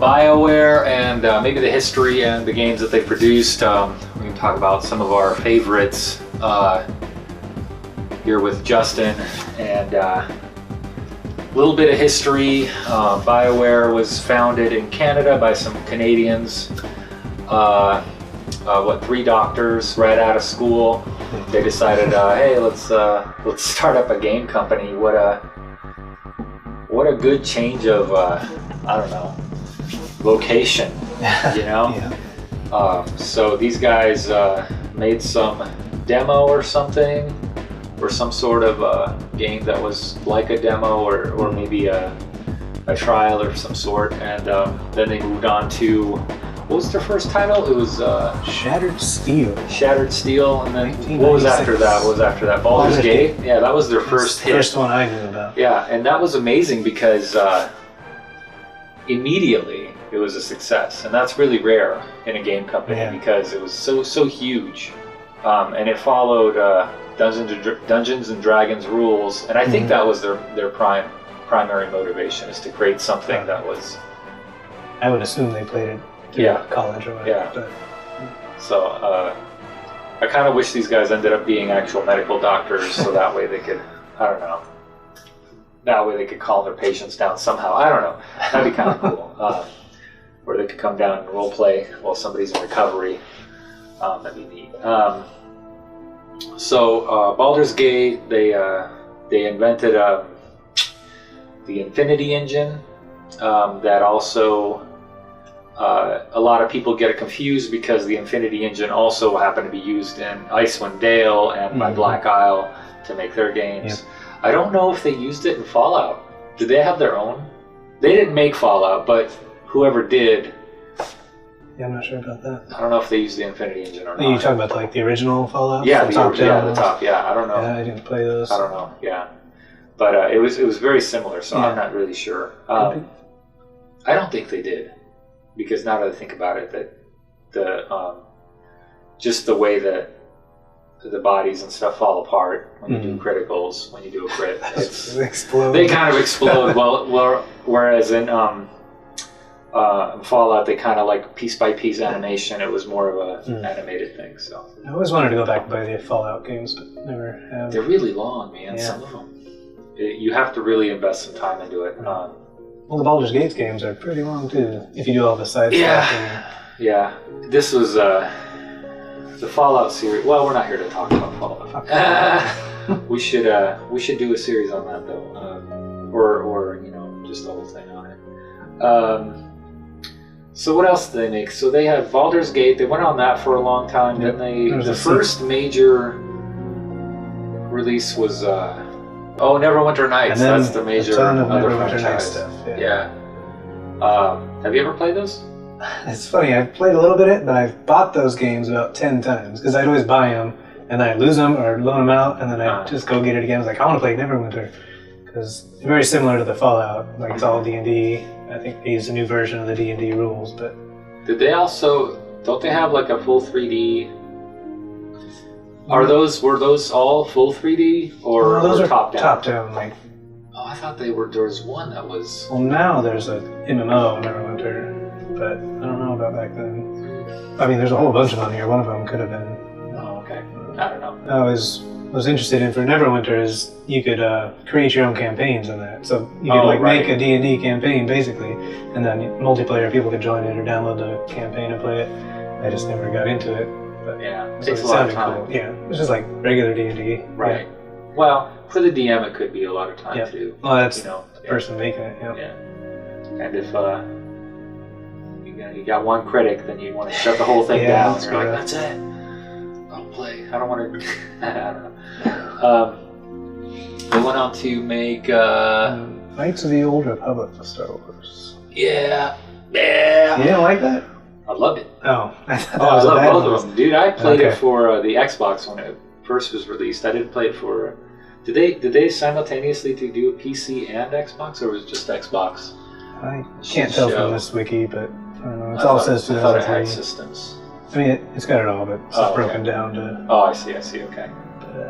BioWare and maybe the history and the games that they produced. We can talk about some of our favorites here with Justin, and a little bit of history. BioWare was founded in Canada by some Canadians. 3 doctors right out of school. They decided, hey, let's start up a game company. What a good change of I don't know, location, you know. Yeah. So these guys made some demo or something, or some sort of game that was like a demo, or maybe a trial of some sort, and then they moved on to, what was their first title? It was Shattered Steel. Shattered Steel, and then what was after that? What was after that? Baldur's Gate? Yeah, that was their first hit. First one I knew about. Yeah, and that was amazing because immediately it was a success, and that's really rare in a game company because it was so huge, and it followed Dungeons and Dragons rules, and I think that was their primary motivation, is to create something that was. I would assume they played it. College or whatever. Yeah. But. So I kind of wish these guys ended up being actual medical doctors, so that way they could, I don't know, that way they could calm their patients down somehow. I don't know. That'd be kind of cool. Or they could come down and role play while somebody's in recovery. That'd be neat. So Baldur's Gate, they invented the Infinity Engine that also. A lot of people get it confused because the Infinity Engine also happened to be used in Icewind Dale and by Black Isle to make their games. Yep. I don't know if they used it in Fallout. Did they have their own? They didn't make Fallout, but whoever did. Yeah, I'm not sure about that. I don't know if they used the Infinity Engine or not. Are you talking about like the original Fallout? Yeah, the top. Yeah, I don't know. Yeah, I didn't play those. I don't know. Yeah, but it was very similar, so I'm not really sure. I don't think they did. Because now that I think about it, that the just the way that the bodies and stuff fall apart when you do criticals, when you do a crit, they kind of explode. well, whereas in Fallout, they kind of like piece by piece animation. It was more of a animated thing. So I always wanted to go back and play the Fallout games, but never have. They're really long, man. Yeah. Some of them, you have to really invest some time into it. Well, the Baldur's Gate games are pretty long too, if you do all the side stuff. Yeah. This was the Fallout series. Well, we're not here to talk about Fallout. We should do a series on that though, or just the whole thing on it. So what else did they make? So they had Baldur's Gate. They went on that for a long time. Then the first major release was. Neverwinter Nights. That's the major other franchise. Stuff, yeah. Have you ever played those? It's funny. I've played a little bit, but I've bought those games about 10 times because I'd always buy them and then I'd lose them or loan them out, and then I'd just go get it again. I was like, I want to play Neverwinter because it's very similar to the Fallout. Like it's all D&D. I think they used a new version of the D&D rules, but did they also? Don't they have like a full 3D? Were those all full 3D or those are top down? Top down, like. Oh, I thought there was one that was. Well, now there's a MMO Neverwinter, but I don't know about back then. I mean, there's a whole bunch of them here. One of them could have been. Oh, okay. I don't know. I was interested in for Neverwinter is you could create your own campaigns in that. So you could make a D&D campaign basically, and then multiplayer people could join it or download the campaign and play it. I just never got into it. But yeah, it takes a lot of time. Cool. Yeah, it's just like regular D&D. Right. Yeah. Well, for the DM, it could be a lot of time too. Well, that's the person making it. Yeah. And if you got one critic, then you want to shut the whole thing down. You're like, that's it. I'll play. I don't want to. I don't know. They went on to make Knights of the Old Republic for Star Wars. Yeah. You didn't like that? I loved it. Oh, I love both of them, dude. I played it for the Xbox when it first was released. I didn't play it for. Did they simultaneously do a PC and Xbox, or was it just Xbox? I can't tell from this wiki, but I don't know. It all says 2003. I thought it had systems. I mean, it's got it all, but it's broken down to. Oh, I see. Okay.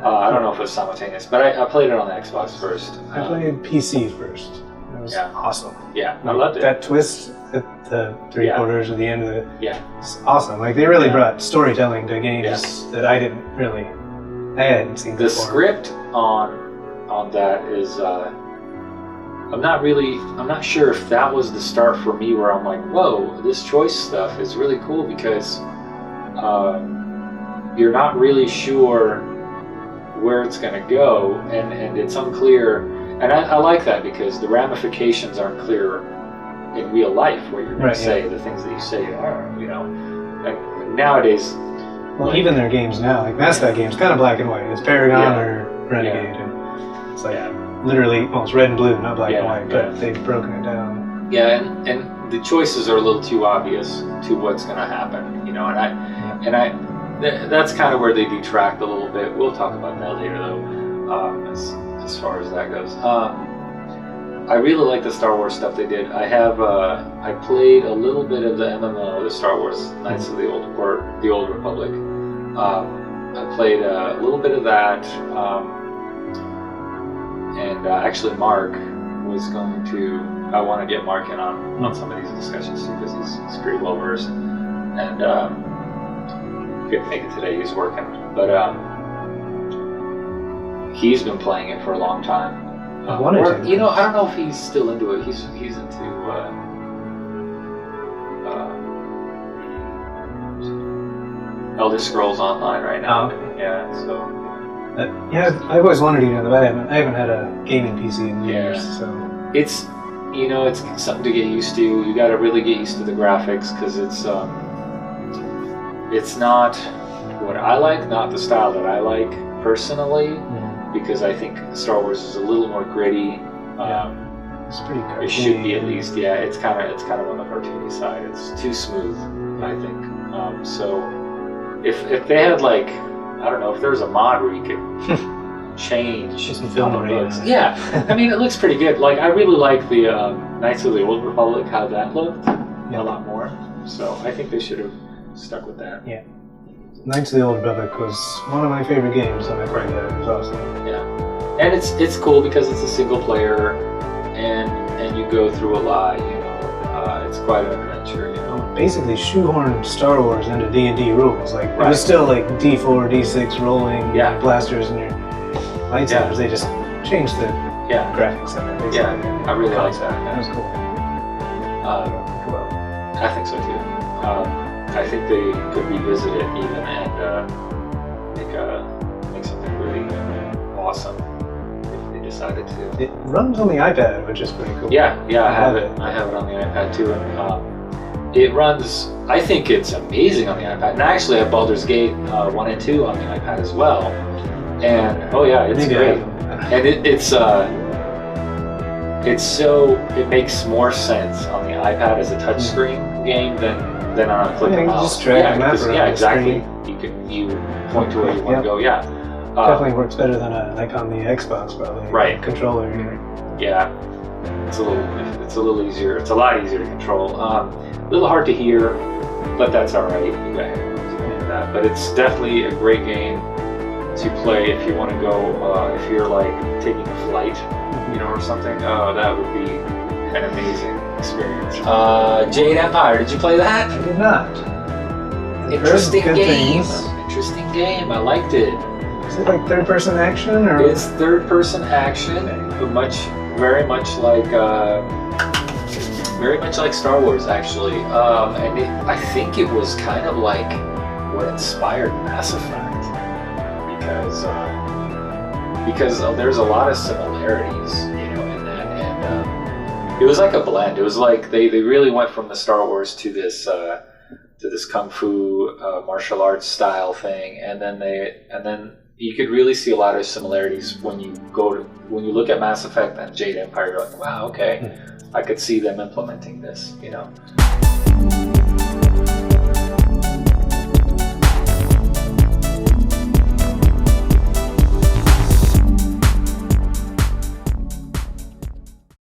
I don't know if it was simultaneous, but I played it on the Xbox first. I played PC first. was Yeah. awesome. Yeah, I loved it. That twist at the three-quarters of the end of it. Yeah. It's awesome. Like, they really Yeah. brought storytelling to games that I hadn't seen The before. script on that is I'm not sure if that was the start for me where I'm like, whoa, this choice stuff is really cool because you're not really sure where it's going to go, and it's unclear. And I like that because the ramifications aren't clear in real life, what you're going to say, the things that you say are, and nowadays. Well, even their games now, like Mass Effect games, kind of black and white. It's Paragon or Renegade, and it's like literally, well, it's red and blue, not black and white, but they've broken it down. Yeah, and the choices are a little too obvious to what's going to happen, that's kind of where they detract a little bit. We'll talk about that later, though, as far as that goes. I really like the Star Wars stuff they did. I played a little bit of the MMO, the Star Wars Knights of the Old Republic. I played a little bit of that, and actually Mark was going to. I want to get Mark in on some of these discussions too because he's pretty well versed, and couldn't make it today. He's working, but he's been playing it for a long time. I wanted to. I don't know if he's still into it. He's into Elder Scrolls Online right now. Oh, okay. Yeah, so. I've always wanted to do that, but I haven't had a gaming PC in years, so. It's it's something to get used to. You got to really get used to the graphics because it's not what I like, not the style that I like personally. Because I think Star Wars is a little more gritty. It's pretty cartoony. It should be at least. Yeah, it's kind of on the cartoony side. It's too smooth, I think. So if they had like, I don't know, if there was a mod where you could change some film looks. Yeah, I mean it looks pretty good. Like I really like the Knights of the Old Republic, how that looked a lot more. So I think they should have stuck with that. Yeah. Knights of the Old Republic was one of my favorite games when I played that. It was awesome. Yeah, and it's cool because it's a single player, and you go through a lot. It's quite an adventure. Basically, shoehorned Star Wars into D&D rules. Like it was still like D4, D6 rolling, blasters, and your lightsabers. They just changed the graphics of it. Basically. Yeah, I really like that. That was cool. I think so too. I think they could revisit it even and make something really awesome if they decided to. It runs on the iPad, which is pretty cool. Yeah, I have it. I have it on the iPad too, and it runs. I think it's amazing on the iPad. And I actually have Baldur's Gate 1 and 2 on the iPad as well. And it's great. And it makes more sense on the iPad as a touchscreen game than on a click and mouse. Just drag and map around exactly. You point to where you want to go. Yeah, definitely works better than like on the Xbox probably. Right. Controller. Yeah, it's a little easier. It's a lot easier to control. A little hard to hear, but that's all right. You got that. But it's definitely a great game to play if you want to go. If you're like taking a flight, or something. Oh, that would be an amazing experience. Jade Empire, did you play that? I did not. Interesting game. Things. Interesting game. I liked it. Is it like third-person action, or? It's third-person action, but very much like Star Wars, actually. And I think it was kind of like what inspired Mass Effect, because there's a lot of similarities, in that, and it was like a blend. It was like they really went from the Star Wars to this kung fu martial arts style thing, and then you could really see a lot of similarities when you look at Mass Effect and Jade Empire. You're like, wow, okay, I could see them implementing this,